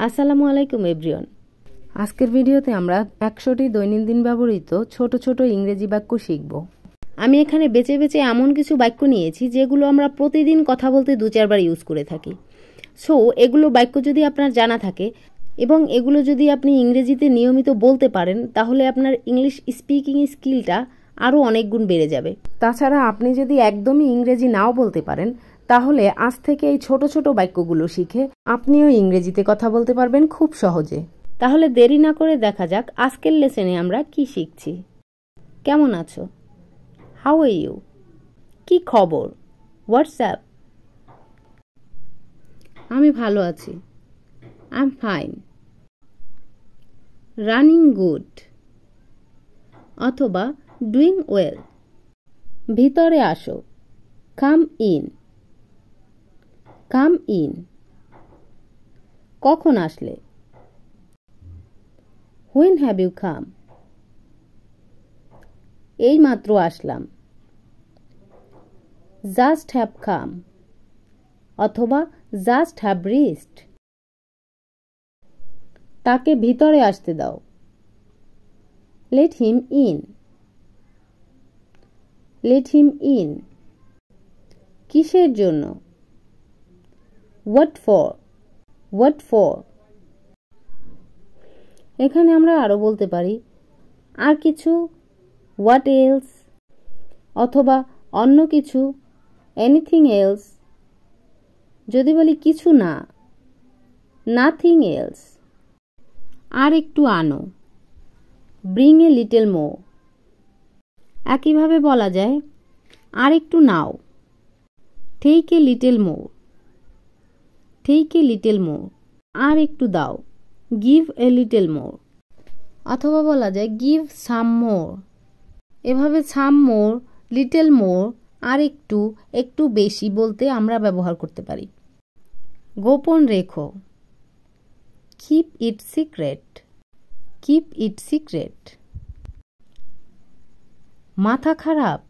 আসসালামু আলাইকুম এভরিওয়ান। আজকের ভিডিওতে আমরা 100টি দৈনন্দিন ব্যবহৃত ছোট ছোট ইংরেজি বাক্য শিখব। আমি এখানে বেছে বেছে এমন কিছু বাক্য নিয়েছি যেগুলো আমরা প্রতিদিন কথা বলতে 2-4 বার ইউজ করে থাকি। সো এগুলো বাক্য যদি আপনার জানা থাকে এবং এগুলো যদি আপনি ইংরেজিতে নিয়মিত বলতে পারেন তাহলে আপনার ইংলিশ স্পিকিং স্কিলটা আরও অনেক গুণ বেড়ে যাবে। তাছাড়া আপনি যদি একদমই ইংরেজি নাও বলতে পারেন তাহলে আজ থেকে এই ছোট ছোট বাক্যগুলো শিখে আপনিও ইংরেজিতে কথা বলতে পারবেন খুব সহজে। তাহলে দেরি না করে দেখা যাক আজকের লেসনে আমরা কি শিখছি। কেমন আছো? How are you? কি খবর? হোয়াটসঅ্যাপ? আমি ভালো আছি। I am fine. Running good অথবা ডুইং ওয়েল। ভিতরে আসো। Come in. Come in. কখন আসলে? When have you come? এই মাত্র আসলাম। Just have come অথবা just have reached। তাকে ভিতরে আসতে দাও। Let him in. Let him in. কিসের জন্য? What for? What for? এখানে আমরা আরো বলতে পারি আর কিছু, হোয়াট এলস, অথবা অন্য কিছু, এনিথিং এলস। যদি বলি কিছু না, নাথিং এলস। আর একটু আনো, ব্রিং এ লিটল মোর। একইভাবে বলা যায় আর একটু নাও, take a little more. Take a little more. আর একটু দাও, গিভ এ লিটল মোর। অথবা বলা যায় গিভ সাম মোর। এভাবে সাম মোর, লিটল মোর, আর একটু, একটু বেশি বলতে আমরা ব্যবহার করতে পারি। গোপন রেখো, keep it secret. Keep it secret. মাথা খারাপ,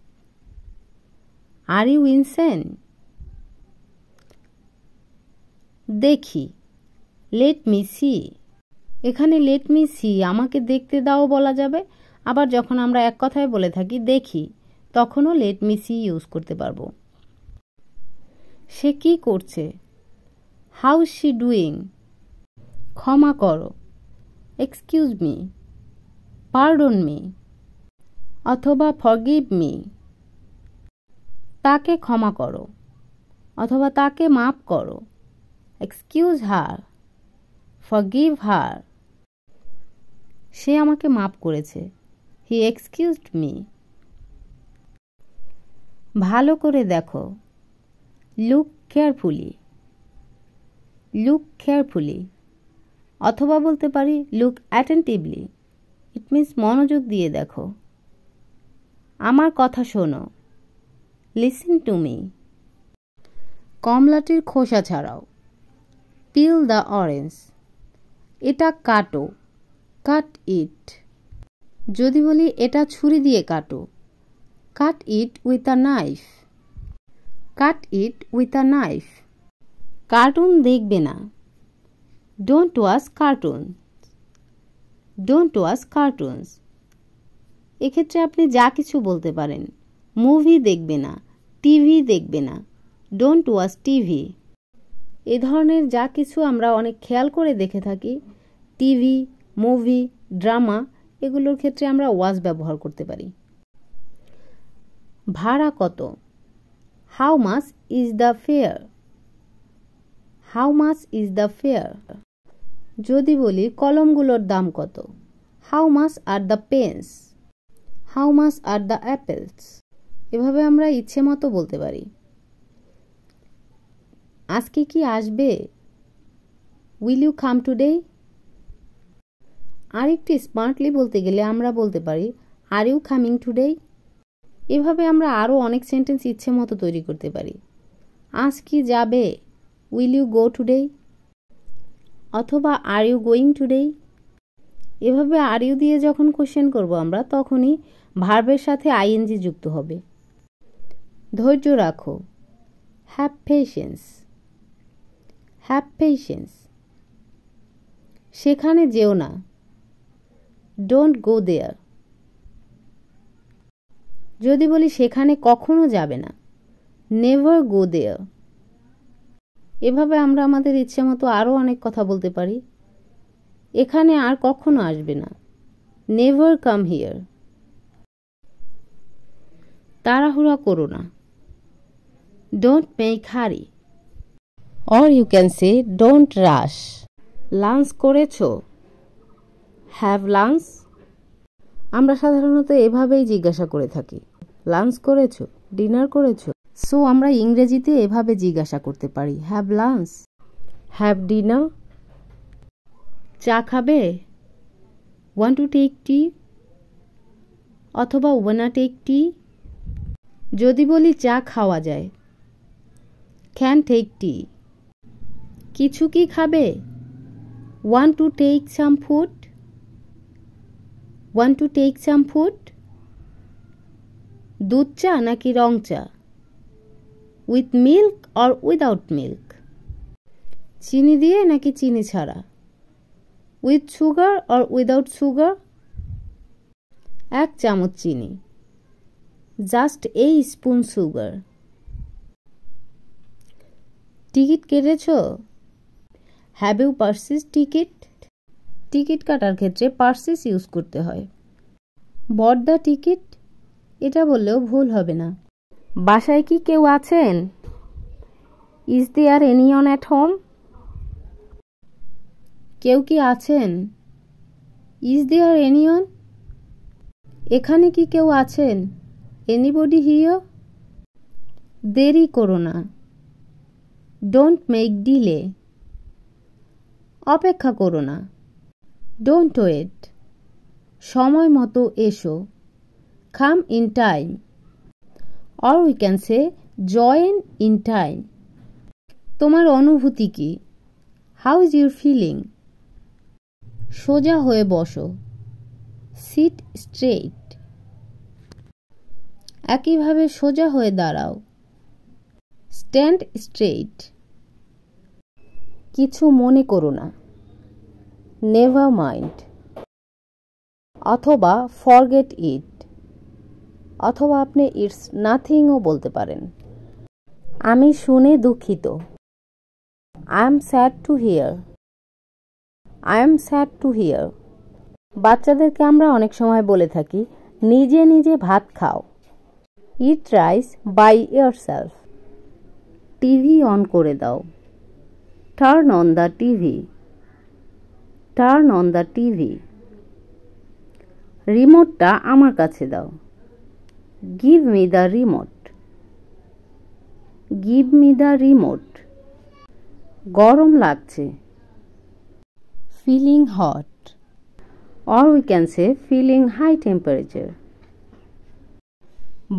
আর ইউ ইনসেন। দেখি, লেট মি সি। এখানে লেট মি সি আমাকে দেখতে দাও বলা যাবে, আবার যখন আমরা এক কথায় বলে থাকি দেখি তখনও লেট মি সি ইউজ করতে পারবো। সে কি করছে? How is she doing. ক্ষমা করো, এক্সকিউজ মি। পার্ডন মি অথবা ফরগিভ মি। তাকে ক্ষমা করো অথবা তাকে মাফ করো, এক্সকিউজ হার, ফরগিভ হার। সে আমাকে মাফ করেছে, হি এক্সকিউজড মি। ভালো করে দেখো, লুক কেয়ারফুলি। লুক কেয়ারফুলি অথবা বলতে পারি লুক অ্যাটেন্টিভলি। ইট মিনস মনোযোগ দিয়ে দেখো। আমার কথা শোনো, লিসেন টু মি। কমলাটির খোসা ছাড়াও, পিল দ্য অরেঞ্জ। এটা কাটো, কাট ইট। যদি বলি এটা ছুরি দিয়ে কাটো, cut it with a knife. Cut it with a knife. Cartoon দেখবে না, don't watch cartoon. Don't watch cartoons. এক্ষেত্রে আপনি যা কিছু বলতে পারেন। মুভি দেখবে না, টিভি দেখবে না, ডোন্ট ওয়াচ টিভি। এ ধরনের যা কিছু আমরা অনেক খেয়াল করে দেখে থাকি, টিভি, মুভি, ড্রামা, এগুলোর ক্ষেত্রে আমরা ওয়াচ ব্যবহার করতে পারি। ভাড়া কত? How much is the fare. How much is the fare. যদি বলি কলমগুলোর দাম কত, how much are the pens. How much are the apples. এভাবে আমরা ইচ্ছে মতো বলতে পারি। আজকে কি আসবে? Will you come today. আর একটু স্মার্টলি বলতে গেলে আমরা বলতে পারি আর ইউ কামিং টুডে। এভাবে আমরা আরও অনেক সেন্টেন্স ইচ্ছে মতো তৈরি করতে পারি। আজ কি যাবে? Will you go today. অথবা আর ইউ গোয়িং টুডে। এভাবে আর ইউ দিয়ে যখন কোশ্চেন করব আমরা তখনই ভার্বের সাথে আইএনজি যুক্ত হবে। ধৈর্য রাখো, হ্যাভ পেশেন্স। Have patience. সেখানে যেও না, ডোন্ট গো দেয়ার। যদি বলি সেখানে কখনো যাবে না, নেভার গো দেয়ার। এভাবে আমরা আমাদের ইচ্ছে মতো আরও অনেক কথা বলতে পারি। এখানে আর কখনো আসবে না, নেভার কাম হিয়ার। তাড়াহুড়া করো না, don't make hurry. Or you can say don't rush. Lunch করেছো, হ্যাভ লাঞ্চ। আমরা সাধারণত এভাবেই জিজ্ঞাসা করে থাকি, লাঞ্চ করেছো, ডিনার করেছো। সো আমরা ইংরেজিতে এভাবে জিজ্ঞাসা করতে পারি, হ্যাভ লাঞ্চ, হ্যাভ ডিনার। চা খাবে, ওয়ান্ট টু টেক টি, অথবা ওয়ানা টেক টি। যদি বলি চা খাওয়া যায়, ক্যান টেক টি। কিছু কি খাবে, want to take some food, want to take some food. দুধ চা নাকি রং চা, with milk or without milk. চিনি দিয়ে নাকি চিনি ছাড়া, with sugar or without sugar. 1 চামচ চিনি, just a spoon sugar. Ticket কেটেছ, have you purchase ticket. Ticket কাটার ক্ষেত্রে পারচেজ ইউজ করতে হয়। বট দ্য টিকিট, এটা বললেও ভুল হবে না। বাসায় কি কেউ আছেন, is there anyone at home. কেউ কি আছেন, ইজ দেয়ার এনিওন। এখানে কি কেউ আছেন, এনিবডি হিয়ার। দেরি করো না, ডোন্ট মেক ডিলে। অপেক্ষা করো না, ডোন্ট ওয়েট। সময় মতো এসো, come in time. Or we can say join in time. তোমার অনুভূতি কি, হাউ ইজ ইউর ফিলিং। সোজা হয়ে বসো, সিট স্ট্রেইট। একইভাবে সোজা হয়ে দাঁড়াও, স্ট্যান্ড স্ট্রেইট। কিছু মনে করো না, নেভার মাইন্ড। অথবা ফরগেট ইট, অথবা আপনি ইটস নাথিংও বলতে পারেন। আমি শুনে দুঃখিত, I am sad to hear, I am sad to hear. বাচ্চাদেরকে আমরা অনেক সময় বলে থাকি, নিজে নিজে ভাত খাও, eat rice by yourself. TV on করে দাও, turn on the TV, turn on the TV. রিমোটটা আমার কাছে দাও, give me the remote, give me the remote. গরম লাগছে, feeling hot. Or we can say feeling high temperature.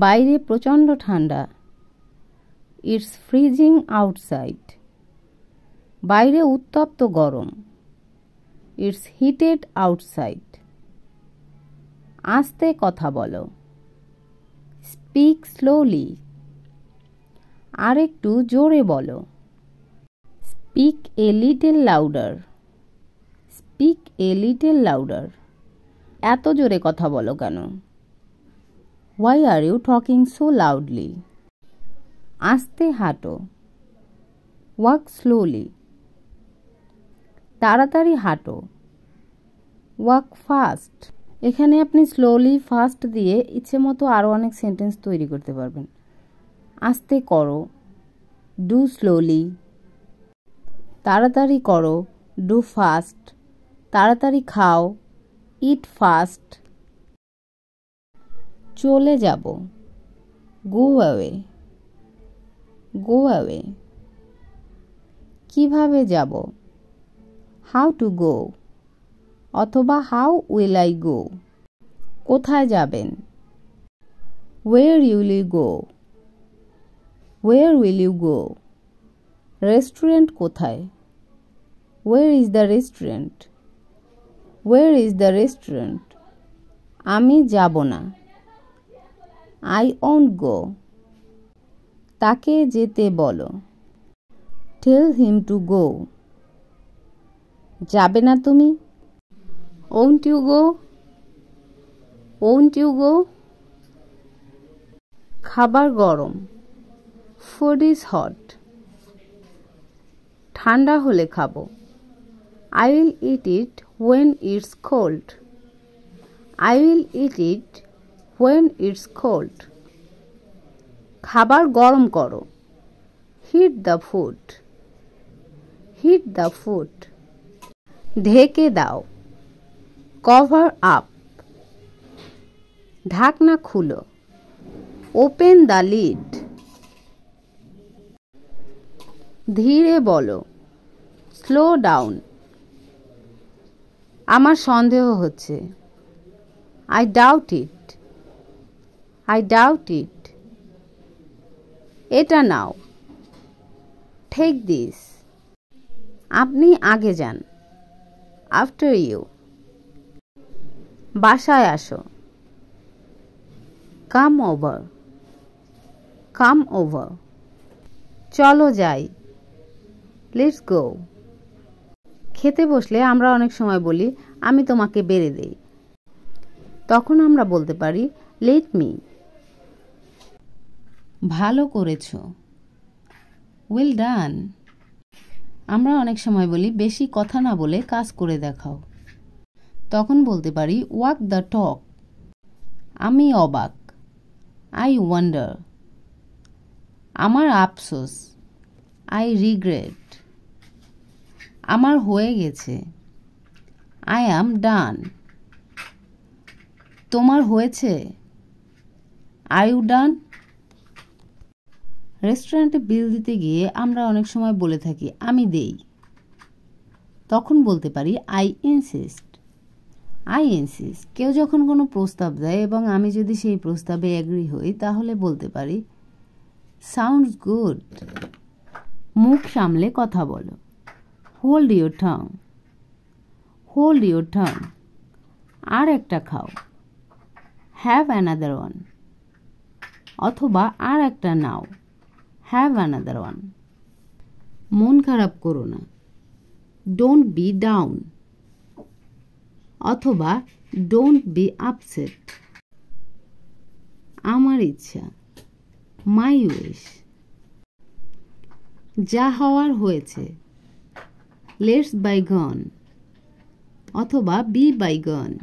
বাইরে প্রচণ্ড ঠান্ডা, ইটস ফ্রিজিং আউটসাইড। বাইরে উত্তপ্ত গরম, ইটস হিটেড আউটসাইড। আস্তে কথা বলো, স্পিক স্লোলি। আরেকটু জোরে বলো, speak a little louder, speak a little louder. এত জোরে কথা বলো কেন, why are you talking so loudly. আস্তে হাঁটো, ওয়াক স্লোলি। তাড়াতাড়ি হাঁটো, ওয়াক ফাস্ট। এখানে আপনি স্লোলি, ফাস্ট দিয়ে ইচ্ছে মতো আরও অনেক সেন্টেন্স তৈরি করতে পারবেন। আস্তে করো, ডু স্লোলি। তাড়াতাড়ি করো, ডু ফাস্ট। তাড়াতাড়ি খাও, ইট ফাস্ট। চলে যাব, গো অ্যাওয়ে, গো অ্যাওয়ে। কিভাবে যাব, হাউ টু গো, অথবা হাউ উইল আই গো। কোথায় যাবেন, where will you go, where will you go. Restaurant কোথায়, where is the restaurant, where is the restaurant. আমি যাব না, আই ওন্ট গো। তাকে যেতে বলো, টেল হিম টু গো, যাবে না তুমি? Won't you go? Won't you go? খাবার গরম। Food is hot. ঠান্ডা হলে খাবো। I will eat it when it's cold. I will eat it when it's cold. খাবার গরম করো। Heat the food. Heat the food. ঢেকে দাও। Cover up. ঢাকনা খুলো। Open the lid. ধীরে বলো। Slow down. আমার সন্দেহ হচ্ছে। I doubt it. I doubt it. এটা নাও। Take this. আপনি আগে যান। After you. বাসায় আসো। Come over. Come over. চলো যাই। Let's go. খেতে বসলে আমরা অনেক সময় বলি আমি তোমাকে বেড়ে দেই। তখন আমরা বলতে পারি let me. ভালো করেছো। Well done. আমরা অনেক সময় বলি বেশি কথা না বলে কাজ করে দেখাও। তখন বলতে পারি walk the talk. আমি অবাক। I wonder. আমার আফসোস। I regret. আমার হয়ে গেছে। I am done. তোমার হয়েছে? Are you done? রেস্টুরেন্টে বিল দিতে গিয়ে আমরা অনেক সময় বলে থাকি আমি দেই। তখন বলতে পারি I insist. I insist. কেউ যখন কোনো প্রস্তাব দেয় এবং আমি যদি সেই প্রস্তাবে এগ্রি হই তাহলে বলতে পারি sounds good. মুখ সামলে কথা বলো। Hold your tongue. Hold your tongue. আর একটা খাও। Have another one. অথবা আর একটা নাও। Have another one. মন খারাপ করো না। Don't be down. অথবা don't be upset. আমার ইচ্ছা। My wish. যা হওয়ার হয়েছে। Let's bygone. অথবা be bygone.